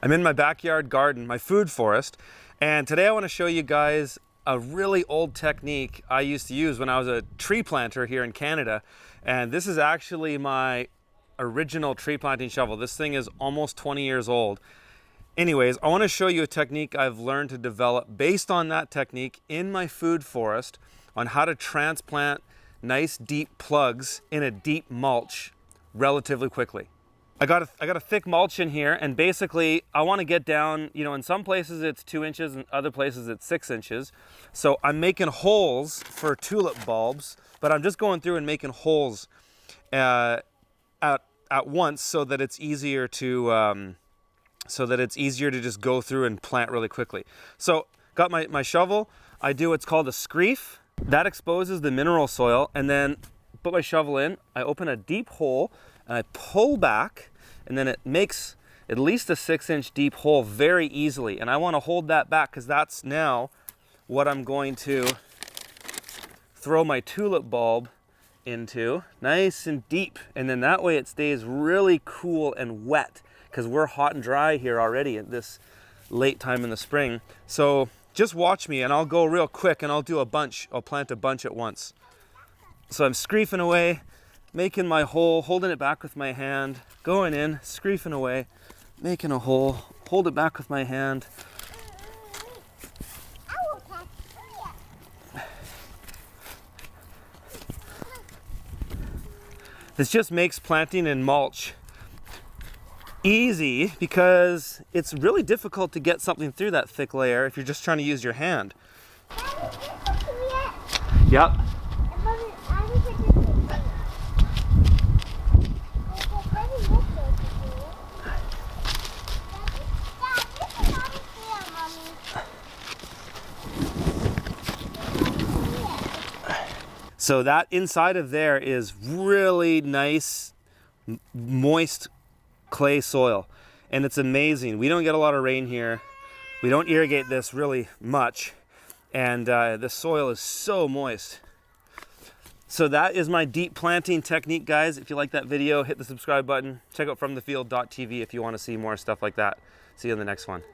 I'm in my backyard garden, my food forest, and today I want to show you guys a really old technique I used to use when I was a tree planter here in Canada. And this is actually my original tree planting shovel. This thing is almost 20 years old. Anyways, I want to show you a technique I've learned to develop based on that technique in my food forest on how to transplant nice deep plugs in a deep mulch relatively quickly. I got a thick mulch in here, and basically I want to get down, in some places it's 2 inches and other places it's 6 inches. So I'm making holes for tulip bulbs, but I'm just going through and making holes at once so that it's easier to just go through and plant really quickly. So got my shovel. I do what's called a screef. That exposes the mineral soil, and then put my shovel in. I open a deep hole and I pull back, and then it makes at least a 6-inch deep hole very easily. And I want to hold that back because that's now what I'm going to throw my tulip bulb into, nice and deep. And then that way it stays really cool and wet because we're hot and dry here already at this late time in the spring. So just watch me and I'll go real quick and I'll do a bunch. I'll plant a bunch at once. So I'm screefing away, making my hole, holding it back with my hand, going in, screefing away, making a hole, hold it back with my hand. This just makes planting in mulch easy because it's really difficult to get something through that thick layer if you're just trying to use your hand. Yep. So that inside of there is really nice, moist clay soil. And it's amazing. We don't get a lot of rain here. We don't irrigate this really much. And the soil is so moist. So that is my deep planting technique, guys. If you like that video, hit the subscribe button. Check out fromthefield.tv if you want to see more stuff like that. See you in the next one.